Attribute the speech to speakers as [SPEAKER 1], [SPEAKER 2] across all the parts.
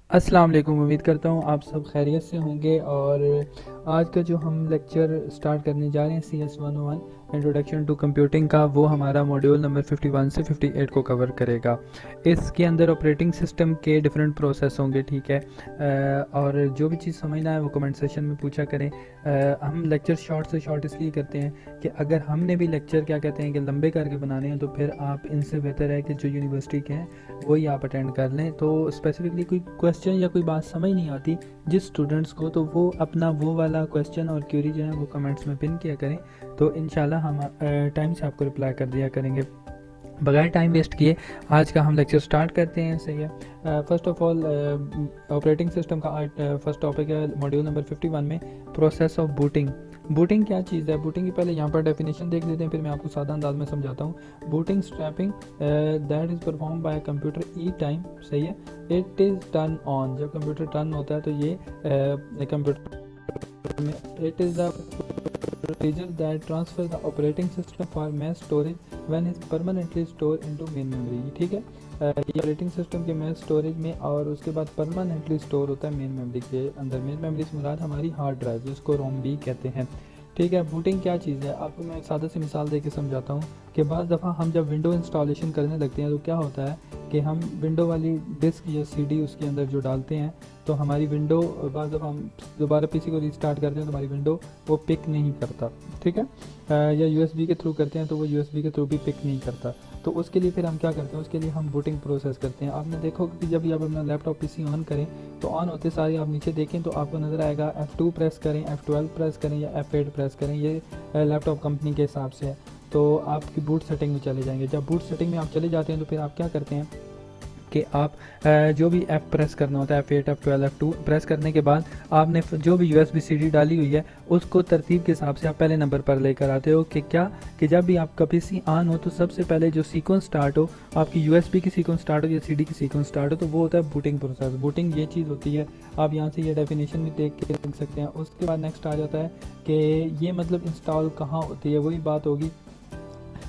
[SPEAKER 1] अस्सलाम वालेकुम। उम्मीद करता हूँ आप सब खैरियत से होंगे। और आज का जो हम लेक्चर स्टार्ट करने जा रहे हैं CS101 इंट्रोडक्शन टू कंप्यूटिंग का, वो हमारा मॉड्यूल नंबर 51 से 58 को कवर करेगा। इसके अंदर ऑपरेटिंग सिस्टम के डिफरेंट प्रोसेस होंगे, ठीक है। और जो भी चीज़ समझना है वो कमेंट सेशन में पूछा करें। हम लेक्चर शॉर्ट से शॉर्ट इसलिए करते हैं कि अगर हमने भी लेक्चर क्या कहते हैं कि लंबे करके बनाने हैं, तो फिर आप इनसे बेहतर है कि जो यूनिवर्सिटी के हैं वही आप अटेंड कर लें। तो स्पेसिफिकली कोई क्वेश्चन या कोई बात समझ नहीं आती जिस स्टूडेंट्स को, तो वो अपना वो वाला क्वेश्चन और क्यूरी जो है वो कमेंट्स में पिन किया करें, तो इंशाल्लाह हम टाइम से आपको रिप्लाई कर दिया करेंगे। बगैर टाइम वेस्ट किए आज का हम लेक्चर स्टार्ट करते हैं। सही है। First of all operating system का फर्स्ट टॉपिक है मॉड्यूल नंबर 51 में, प्रोसेस ऑफ बूटिंग। बूटिंग क्या चीज़ है? बूटिंग की पहले यहाँ पर डेफिनेशन देख लेते हैं, फिर मैं आपको सादा अंदाज में समझाता हूँ। Booting strapping that is perform by computer E time. सही है। इट इज़ टर्न ऑन, जब कंप्यूटर टर्न होता है तो ये कंप्यूटर में it is the procedure that transfers the operating system for mass storage when is permanently stored into main memory। ठीक है। ये ऑपरेटिंग सिस्टम के mass storage में और उसके बाद परमानेंटली स्टोर होता है मेन मेमोरी के अंदर। मेन मेमोरी से मुराद हमारी हार्ड ड्राइव, जिसको रोम भी कहते हैं। ठीक है। बूटिंग क्या चीज़ है, आपको मैं एक सादा सी मिसाल दे के समझाता हूँ कि बाज़ दफ़ा हम जब विंडो इंस्टॉलेशन करने लगते हैं तो क्या होता है कि हम विंडो वाली डिस्क या सीडी उसके अंदर जो डालते हैं, तो हमारी विंडो बाज़ दफ़ा हम दोबारा पीसी को रीस्टार्ट करते हैं तो हमारी विंडो वो पिक नहीं करता। ठीक है। या यूएसबी के थ्रू करते हैं तो वो यूएसबी के थ्रू भी पिक नहीं करता। तो उसके लिए फिर हम क्या करते हैं, उसके लिए हम बूटिंग प्रोसेस करते हैं। आपने देखो कि जब भी आप अपना लैपटॉप पीसी ऑन करें तो ऑन होते सारे आप नीचे देखें तो आपको नज़र आएगा F2 प्रेस करें, F12 प्रेस करें या F8 प्रेस करें, ये लैपटॉप कंपनी के हिसाब से है। तो आपकी बूट सेटिंग में चले जाएंगे। जब बूट सेटिंग में आप चले जाते हैं तो फिर आप क्या करते हैं कि आप जो भी ऐप प्रेस करना होता है, F8 F12 F2 प्रेस करने के बाद आपने जो भी USB CD डाली हुई है उसको तरतीब के हिसाब से आप पहले नंबर पर लेकर आते हो कि क्या कि जब भी आपका पीसी ऑन हो तो सबसे पहले जो सीक्वेंस स्टार्ट हो, आपकी USB की सीक्वेंस स्टार्ट हो या CD की सीक्वेंस स्टार्ट हो, तो वो होता है बूटिंग प्रोसेस। बूटिंग ये चीज़ होती है। आप यहाँ से ये डेफिनेशन भी देख के देख सकते हैं। उसके बाद नेक्स्ट आ जाता है कि ये मतलब इंस्टॉल कहाँ होती है, वही बात होगी।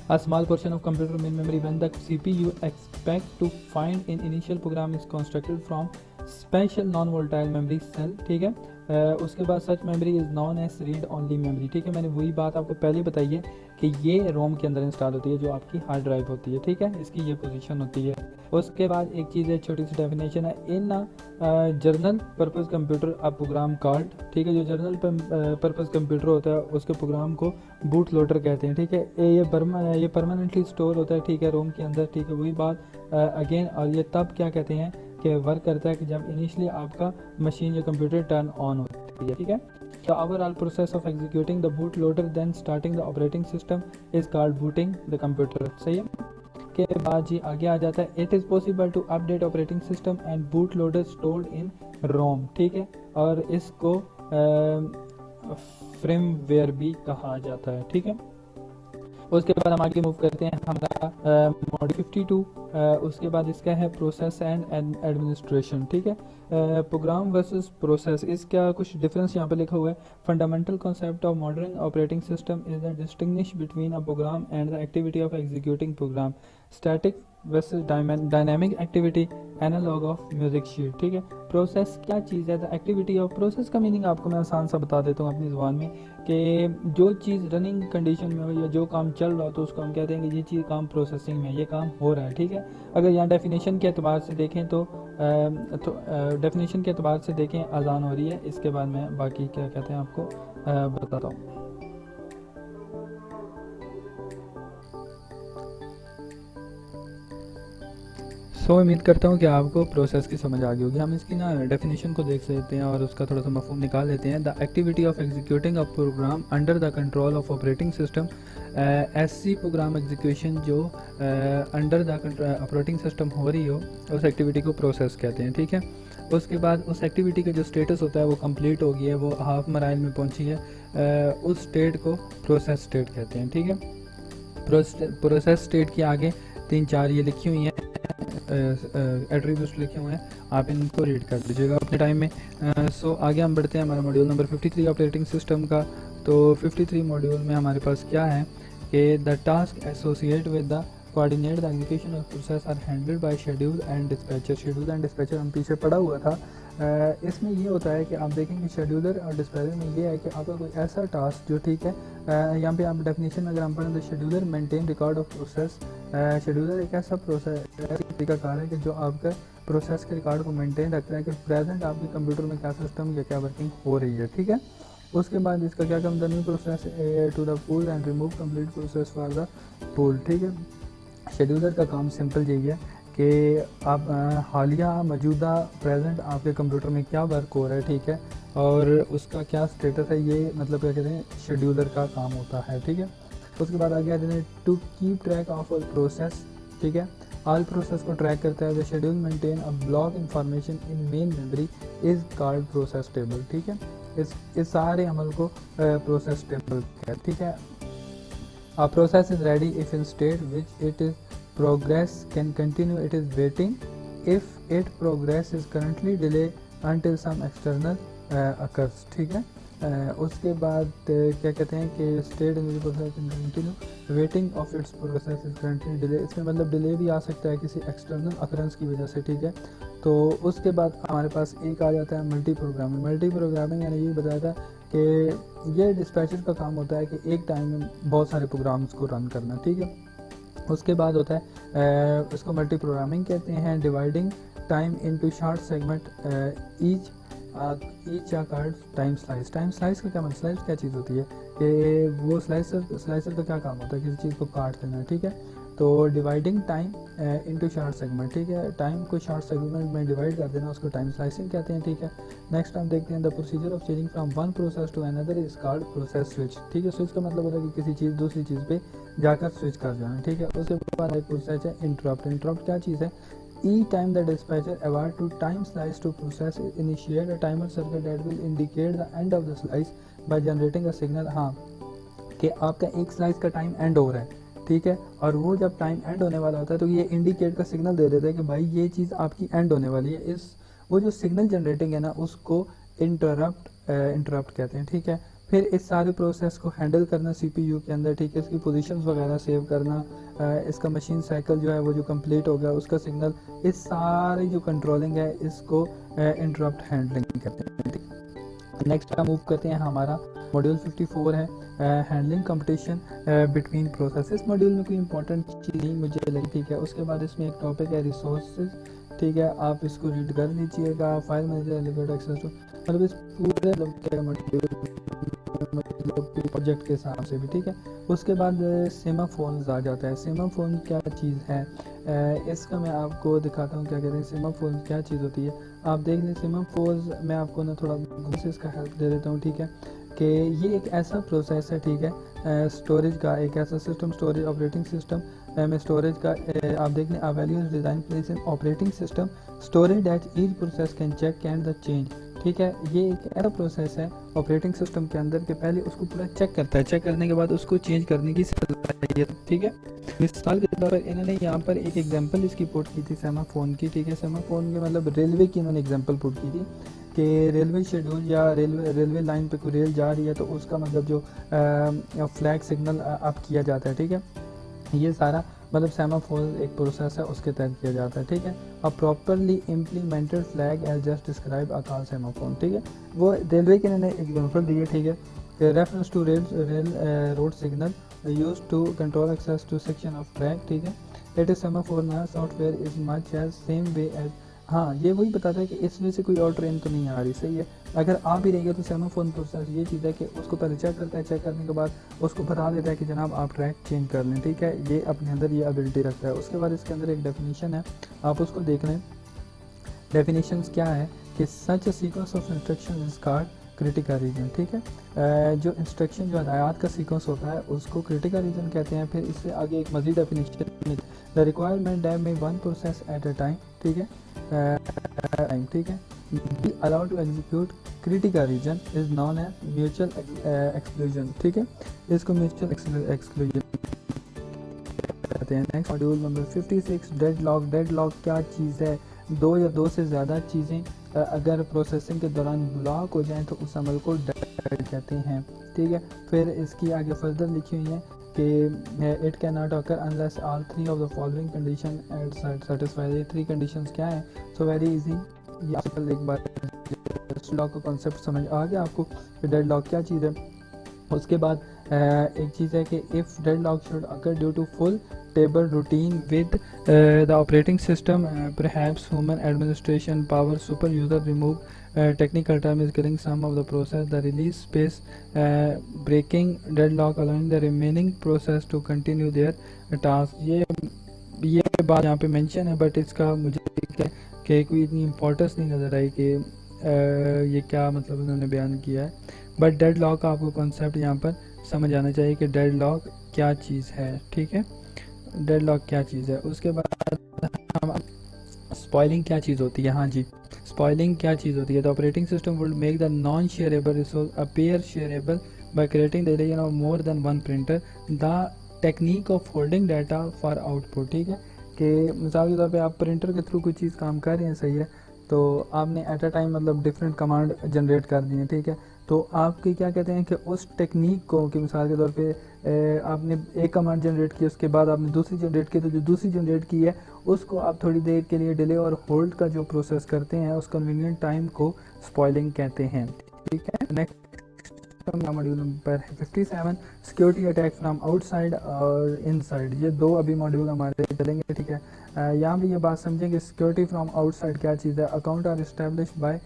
[SPEAKER 1] A small portion of computer main memory when the CPU expect to find in initial program is constructed from special non-volatile memory cell। ठीक है। उसके बाद such memory is known as read only memory. ठीक है। मैंने वही बात आपको पहले बताई है कि ये रोम के अंदर इंस्टॉल होती है जो आपकी हार्ड ड्राइव होती है। ठीक है। इसकी ये पोजीशन होती है। उसके बाद एक चीज़ है, छोटी सी डेफिनेशन है, इन जर्नल पर्पज़ कंप्यूटर अ प्रोग्राम कार्ड। ठीक है। जो जर्नल पर्पज़ कंप्यूटर होता है उसके प्रोग्राम को बूट लोडर कहते हैं। ठीक है। ये परमानेंटली स्टोर होता है, ठीक है, रोम के अंदर। ठीक है। वही बात अगेन, और ये तब क्या कहते हैं कि वर्क करता है कि जब इनिशियली आपका मशीन या कंप्यूटर टर्न ऑन होती है। ठीक है। The overall process of executing the boot loader then starting the operating system is called booting the computer. सही है। के बाद जी आगे आ जाता है, it is possible to update operating system and boot loader stored in ROM. ठीक है। और इसको फ्रेमवेयर भी कहा जाता है। ठीक है। उसके बाद हम आगे मूव करते हैं हमारा मॉड्यूल 52। उसके बाद इसका है प्रोसेस एंड एडमिनिस्ट्रेशन। ठीक है। प्रोग्राम वर्सेस प्रोसेस, इसका कुछ डिफरेंस यहाँ पे लिखा हुआ है। Fundamental concept of modern operating system is the distinguish between a program and the activity of executing program. Static versus dynamic activity, analogue of music sheet. ठीक है। प्रोसेस क्या चीज़ है? द एक्टिविटी ऑफ प्रोसेस का meaning आपको मैं आसान सा बता देता हूँ अपनी ज़ुबान में, कि जो चीज़ रनिंग कंडीशन में हो या जो काम चल रहा हो तो उसको हम कहते हैं कि ये चीज़ काम प्रोसेसिंग में, ये काम हो रहा है। ठीक है। अगर यहाँ डेफिनेशन के अतबार से देखें तो डेफिनेशन के अतबार से देखें अजान हो रही है। इसके बाद मैं बाकी क्या कहते हैं आपको बताता हूँ। उम्मीद करता हूँ कि आपको प्रोसेस की समझ आ गई होगी। हम इसकी ना डेफिनेशन को देख लेते हैं और उसका थोड़ा सा मफहूम निकाल लेते हैं। The activity of executing a program under the control of operating system. ऐसी प्रोग्राम एग्जीक्यूशन जो अंडर द ऑपरेटिंग सिस्टम हो रही हो, उस एक्टिविटी को प्रोसेस कहते हैं। ठीक है। उसके बाद उस एक्टिविटी का जो स्टेटस होता है वो कंप्लीट हो गई है, वो हाफ मराइल में पहुंची है, उस स्टेट को प्रोसेस स्टेट कहते हैं। ठीक है। प्रोसेस स्टेट के आगे 3-4 ये लिखी हुई हैं एट्रीब्यूट्स लिखे हुए हैं, आप इनको रीड कर लीजिएगा अपने टाइम में। आगे हम बढ़ते हैं हमारा मॉड्यूल नंबर 53 ऑपरेटिंग सिस्टम का। तो 53 मॉड्यूल में हमारे पास क्या है कि the task associate with the coordinate the execution of process are handled by schedule and dispatcher. Schedule and dispatcher हम पीछे पढ़ा हुआ था। इसमें ये होता है कि आप देखेंगे शेड्यूलर और डिस्पैचर में ये है कि आपका कोई ऐसा टास्क जो ठीक है, यहाँ पे आप डेफिनेशन अगर हम पढ़ें तो scheduler maintain record of process. Scheduler एक ऐसा प्रोसेस तरीकाकार है कि जो आपका प्रोसेस के रिकॉर्ड को मेंटेन रखता है कि प्रेजेंट आपके कंप्यूटर में क्या सिस्टम या क्या वर्किंग हो रही है, ठीक है। उसके बाद इसका क्या काम, the new process to the pool and remove complete process for the pool, ठीक है। शेड्यूलर का काम सिंपल यही है कि आप हालिया मौजूदा प्रेजेंट आपके कंप्यूटर में क्या वर्क हो रहा है, ठीक है, और उसका क्या स्टेटस है, ये मतलब क्या कहते हैं शेड्यूलर का काम होता है, ठीक है। उसके बाद आगे आते हैं to keep track of all process, ठीक है, ऑल प्रोसेस को ट्रैक करता है। The schedule maintain a block information in main memory is called process table, ठीक है। इस सारे अमल को प्रोसेस टेबल है, ठीक है। A process is ready if in state which it is progress can continue, it is waiting if it progress is currently delayed until some external occurs, ठीक है। उसके बाद क्या कहते हैं कि state in process can continue waiting of its process is currently delay. इसमें मतलब डिले भी आ सकता है किसी एक्सटर्नल अकरेंस की वजह से, ठीक है। तो उसके बाद हमारे पास एक आ जाता है मल्टी प्रोग्रामिंग। मल्टी प्रोग्रामिंग यानी ये बताया था कि ये डिस्पैचर का काम होता है कि एक टाइम में बहुत सारे प्रोग्राम्स को रन करना, ठीक है। उसके बाद होता है इसको मल्टी प्रोग्रामिंग कहते हैं। Dividing time into short segment each card time slice. Time slice का क्या मतलब, स्लाइस क्या चीज़ होती है कि वो स्लाइसर का क्या काम होता है, किसी चीज़ को काट देना, ठीक है। तो dividing time into short segment, ठीक है, टाइम को शॉर्ट सेगमेंट में डिवाइड कर देना, उसको टाइम स्लाइसिंग कहते हैं, ठीक है। नेक्स्ट हम देखते हैं the procedure of changing from one process to another is called process switch, ठीक है। स्विच का मतलब होता है कि किसी चीज़ दूसरी चीज़ पे जाकर स्विच कर जाना, ठीक है। उसके बाद एक प्रोसेस है इंटरप्ट। इंटरप्ट क्या चीज़ है, each time the dispatcher award to time slice to process initiate a timer circuit that will indicate the end of the slice by generating a signal। हाँ कि आपका एक स्लाइस का टाइम एंड हो रहा है, ठीक है, और वो जब टाइम एंड होने वाला होता है तो ये इंडिकेट का सिग्नल दे देता है कि भाई ये चीज़ आपकी एंड होने वाली है। इस वो जो सिग्नल जनरेटिंग है ना उसको इंटरप्ट कहते हैं, ठीक है। फिर इस सारे प्रोसेस को हैंडल करना सीपीयू के अंदर, ठीक है, इसकी पोजीशंस वगैरह सेव करना, इसका मशीन साइकिल जो है वो जो कंप्लीट हो गया उसका सिग्नल, इस सारी जो कंट्रोलिंग है इसको इंटरप्ट हैंडलिंग कहते हैं। नेक्स्ट हम मूव करते हैं, हमारा मॉड्यूल 54 है हैंडलिंग कंपटीशन बिटवीन प्रोसेस। इस मॉड्यूल में कोई इंपॉर्टेंट चीज़ नहीं मुझे लगी, ठीक है। उसके बाद इसमें एक टॉपिक है रिसोर्सेज, ठीक है, आप इसको रीड कर लीजिएगा। File manager elevate access to, मतलब इस पूरे मॉड्यूल प्रोजेक्ट के हिसाब से भी, ठीक है। उसके बाद सेमाफोन्स आ जाता है। सेमाफोन क्या चीज़ है, इसका मैं आपको दिखाता हूँ क्या कहते हैं सेमाफोन क्या चीज़ होती है। आप देख लें सेमाफोन्स, मैं आपको ना थोड़ा इसका हेल्प दे देता हूँ, ठीक है, कि ये एक ऐसा प्रोसेस है, ठीक है, स्टोरेज का एक ऐसा सिस्टम, स्टोरेज ऑपरेटिंग सिस्टम में स्टोरेज का आप देख लें values design place in operating system storage that each process can check can the change, ठीक है। ये एक ऐसा प्रोसेस है ऑपरेटिंग सिस्टम के अंदर के पहले उसको पूरा चेक करता है, चेक करने के बाद उसको चेंज करने की सलाहियत, ठीक है। मिसाल के तौर पर इन्होंने यहाँ पर एक एग्जांपल इसकी पुट की थी सेमाफोन की, ठीक है। सेमाफोन के मतलब रेलवे की इन्होंने एग्जांपल पुट की थी कि रेलवे शेड्यूल या रेलवे लाइन पे कोई रेल जा रही है तो उसका मतलब जो फ्लैग सिग्नल अप किया जाता है, ठीक है। ये सारा मतलब सेमाफोर एक प्रोसेस है उसके तहत किया जाता है, ठीक है। A properly implemented flag as just describe a call semaphore, ठीक है। वो रेलवे के इन्होंने एग्जांपल दिए, ठीक है। Reference to rail road signal use to control access to section of track, ठीक है। इट इज सेमाफोर नया software is much as same way as, हाँ ये वही बताता है कि इसमें से कोई और ट्रेन तो नहीं आ रही, सही है। अगर आ भी रही है तो सेमाफोर प्रोसेस ये चीज़ है कि उसको पहले चेक करता है, चेक करने के बाद उसको बता देता है कि जनाब आप ट्रैक चेंज कर लें, ठीक है। ये अपने अंदर ये एबिलिटी रखता है। उसके बाद इसके अंदर एक डेफिनेशन है, आप उसको देख लें। डेफिनेशन क्या है कि such sequence of instruction is called critical region, ठीक है। जो इंस्ट्रक्शन जो हदायत का सीक्वेंस होता है उसको क्रिटिकल रीजन कहते हैं। फिर इससे आगे एक मजीद डेफिनेशन, द रिक्वायरमेंट दैट में one process at a time, ठीक है, ठीक है, be allowed to execute critical region is known as mutual exclusion, ठीक है। इसको म्यूचुअल एक्सक्लूजन कहते हैं। Next module number 56 deadlock. Deadlock क्या चीज़ है, दो या दो से ज़्यादा चीज़ें अगर प्रोसेसिंग के दौरान ब्लॉक हो जाएं तो उस अमल को डेड कहते हैं, ठीक है। फिर इसकी आगे फर्दर लिखी हुई है कि it can not occur unless all three of the following condition at satisfy. ये थ्री कंडीशंस क्या हैं? सो वेरी इजी, ये आजकल एक बार लॉक का कॉन्सेप्ट समझ आ गया आपको कि डेड लॉक क्या चीज़ है। उसके बाद एक चीज़ है कि if deadlock should occur due to full table routine with the operating system perhaps human administration power super user remove technical term is killing some of the process, the release space breaking deadlock allowing the remaining process to continue their task। ये बात यहाँ पे mention है, but इसका मुझे कि कोई इतनी इम्पोर्टेंस नहीं नज़र आई कि ये क्या मतलब उन्होंने बयान किया है। बट डेड लॉक का आपको कॉन्सेप्ट यहाँ पर समझ आना चाहिए कि डेड लॉक क्या चीज़ है, ठीक है, डेड लॉक क्या चीज़ है। उसके बाद हम स्पॉइलिंग क्या चीज़ होती है, हाँ जी, स्पॉइलिंग क्या चीज़ होती है। The operating system would make the non shareable resource appear shareable by creating the illusion of more than one printer the technique of holding data for output. ठीक है, कि मिसाल के तौर पे आप प्रिंटर के थ्रू कोई चीज़ काम कर रहे हैं, सही है, तो आपने एट अ टाइम मतलब डिफरेंट कमांड जनरेट कर दी है, ठीक है, तो आपकी क्या कहते हैं कि उस टेक्निक को, कि मिसाल के तौर पे आपने एक कमांड जनरेट की, उसके बाद आपने दूसरी जनरेट की, तो जो दूसरी जनरेट की है उसको आप थोड़ी देर के लिए डिले और होल्ड का जो प्रोसेस करते हैं उस कन्वीनियंट टाइम को स्पॉइलिंग कहते हैं। ठीक है, next module number 57 security attack from outside और इनसाइड। ये दो अभी मॉड्यूल हमारे चलेंगे। ठीक है, यहाँ भी ये बात समझें कि सिक्योरिटी फ्रॉम आउटसाइड क्या चीज़ है। Account are established by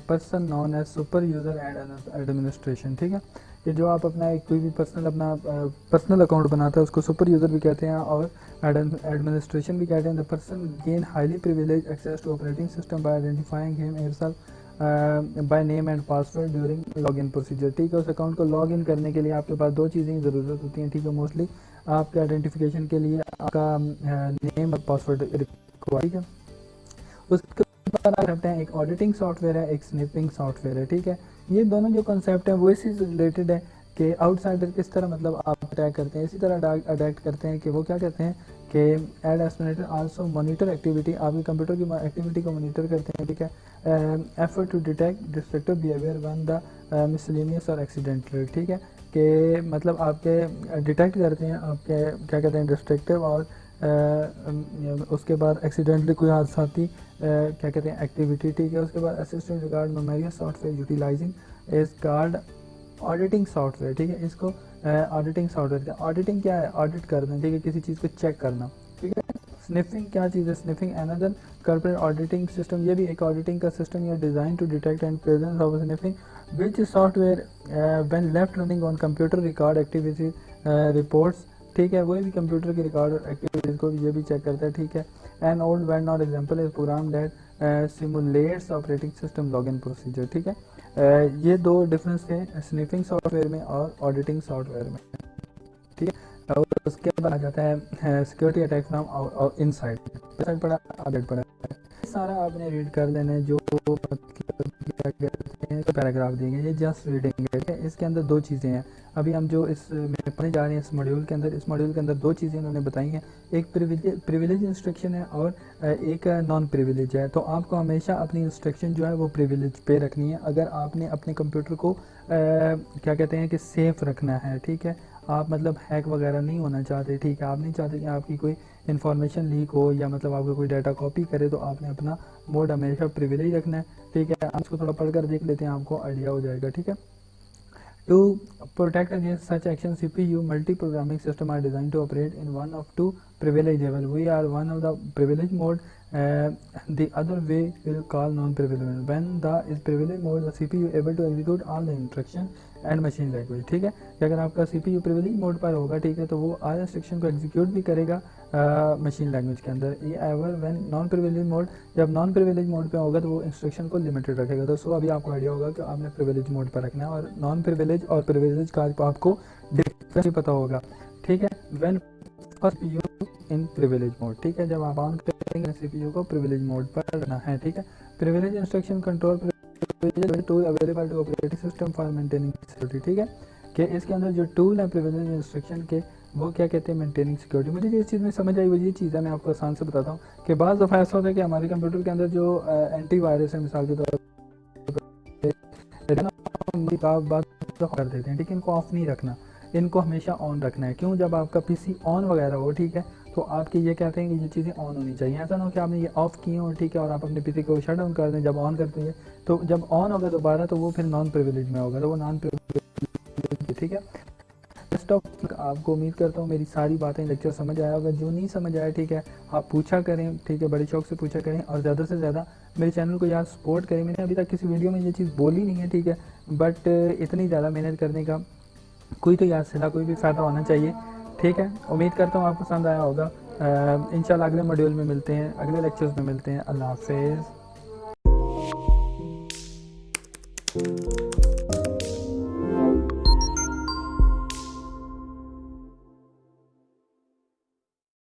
[SPEAKER 1] person known as super user and administration. ठीक है, ये जो आप अपना एक कोई भी पर्सनल अकाउंट बनाता है उसको सुपर यूज़र भी कहते हैं और एडमिनिस्ट्रेशन भी कहते हैं। The person gain highly privilege access to operating system by identifying him himself by name and password during login procedure. ठीक है, उस अकाउंट को लॉग इन करने के लिए आपके पास दो चीज़ें की ज़रूरत होती हैं। ठीक है, मोस्टली आपके आइडेंटिफिकेशन के लिए आपका नेम और पासवर्ड रिक्वायर्ड। ठीक है, उसके बाद आप करते हैं एक ऑडिटिंग सॉफ्टवेयर है, एक स्निपिंग सॉफ्टवेयर है। ठीक है, ये दोनों जो कंसेप्ट है वो इसी से रिलेटेड है कि आउटसाइडर किस तरह मतलब आप अटैक करते हैं, इसी तरह अटैक करते हैं कि वो क्या कहते हैं कि administrator also monitor activity, आपकी कंप्यूटर की एक्टिविटी को मॉनिटर करते हैं। ठीक है, effort to detect destructive behaviour one the miscellaneous और एक्सीडेंटल। ठीक है, कि मतलब आपके डिटेक्ट करते हैं आपके क्या कहते हैं डिस्ट्रक्टिव और उसके बाद एक्सीडेंटली कोई हादसाती क्या कहते हैं एक्टिविटी। ठीक है, उसके बाद assistant regard memorial software utilising is card auditing software. ठीक है, इसको ऑडिटिंग सॉफ्टवेयर, ऑडिटिंग क्या है, ऑडिट करना, ठीक है, किसी चीज़ को चेक करना। ठीक है, स्निफिंग क्या चीज़ है, sniffing another corporate auditing system, ये भी एक ऑडिटिंग का सिस्टम है design to detect and presence of sniffing which software when left running on computer record activity reports. ठीक है, वही भी कंप्यूटर की रिकॉर्ड एक्टिविटीज़ को ये भी चेक करता है। ठीक है, an old well known example is program that simulates operating system login procedure. ठीक है, ये दो डिफरेंस है स्निफिंग सॉफ्टवेयर में और ऑडिटिंग सॉफ्टवेयर में। ठीक है, और उसके बाद आ जाता है सिक्योरिटी अटैक फ्रॉम इनसाइड पड़ा, अपडेट पड़ा, सारा आपने रीड कर लेना है। जो पैराग्राफ देंगे ये जस्ट रीडिंग है। इसके अंदर दो चीज़ें हैं, अभी हम जो इस में पढ़ने जा रहे हैं इस मॉड्यूल के अंदर, इस मॉड्यूल के अंदर दो चीज़ें उन्होंने बताई हैं, एक प्रिविलेज इंस्ट्रक्शन है और एक नॉन प्रिविलेज है। तो आपको हमेशा अपनी इंस्ट्रक्शन जो है वो प्रिविलेज पे रखनी है अगर आपने अपने कंप्यूटर को क्या कहते हैं कि सेफ रखना है। ठीक है, आप मतलब हैक वगैरह नहीं होना चाहते। ठीक है, आप नहीं चाहते कि आपकी कोई इन्फॉर्मेशन लीक हो या मतलब आपको कोई डाटा कॉपी करे, तो आपने अपना मोड हमेशा प्रिविलेज रखना है। ठीक है, आप इसको थोड़ा पढ़कर देख लेते हैं, आपको आइडिया हो जाएगा। ठीक है, to protect against such action CPU multi programming system are design to operate in one of two privilege level. We are one of the privilege mode, the other way will call non-privilege mode. When the is privilege mode, the CPU able to execute all the instruction and machine language. ठीक है, कि अगर आपका CPU privilege mode पर होगा, ठीक है, तो वो आर इंस्ट्रक्शन को एग्जीक्यूट भी करेगा मशीन लैंग्वेज के अंदर। ये ever when non privilege mode, जब नॉन प्रिविलेज मोड पे होगा तो वो इंस्ट्रक्शन को लिमिटेड रखेगा। तो सो अभी आपको आइडिया होगा कि आपने प्रिविलेज मोड पर रखना है और नॉन प्रिविलेज और प्रिविलेज का आपको डिफरेंस पता होगा। ठीक है, when CPU in privilege mode. ठीक है, जब आप ऑन करेंगे CPU को प्रिविलेज मोड पर रखना है। ठीक है, privilege instruction control tool available to operating system for maintaining security. ठीक है, कि इसके अंदर जो टूल है प्रिविलेज इंस्ट्रक्शन के वो क्या कहते हैं, मेंटेनिंग सिक्योरिटी। मुझे जिस चीज़ में समझ आई वो ये चीज़ है, मैं आपको आसान से बताता हूँ कि बाज़ दफ़ा ऐसा होता है कि हमारे कंप्यूटर के अंदर जो एंटीवायरस है, मिसाल के तौर पर बात कर देते हैं, ठीक है, इनको ऑफ नहीं रखना। इनको हमेशा ऑन रखना है। क्यों? जब आपका पीसी ऑन वगैरह हो, ठीक है, तो आपके ये कहते हैं कि ये चीज़ें ऑन होनी चाहिए। ऐसा ना हो कि आपने ये ऑफ़ किए हो, ठीक है, और आप अपने पीसी को शट डाउन कर दें, जब ऑन करते हैं तो जब ऑन होगा दोबारा तो वो फिर नॉन प्रिविलेज में होगा, तो वो नॉन प्रिविलेज, ठीक है। डेस्कटॉप आपको उम्मीद करता हूँ मेरी सारी बातें लेक्चर समझ आया होगा। जो नहीं समझ आया, ठीक है, आप पूछा करें, ठीक है, बड़े शौक से पूछा करें, और ज़्यादा से ज़्यादा मेरे चैनल को यार सपोर्ट करें। मैंने अभी तक किसी वीडियो में ये चीज़ बोली नहीं है, ठीक है, बट इतनी ज़्यादा मेहनत करने का कोई तो याद सिला, कोई भी फ़ायदा होना चाहिए, ठीक है। उम्मीद करता हूँ आपको पसंद आया होगा। इंशाल्लाह अगले मॉड्यूल में मिलते हैं, अगले लेक्चर्स में मिलते हैं। अल्लाह हाफ़िज़।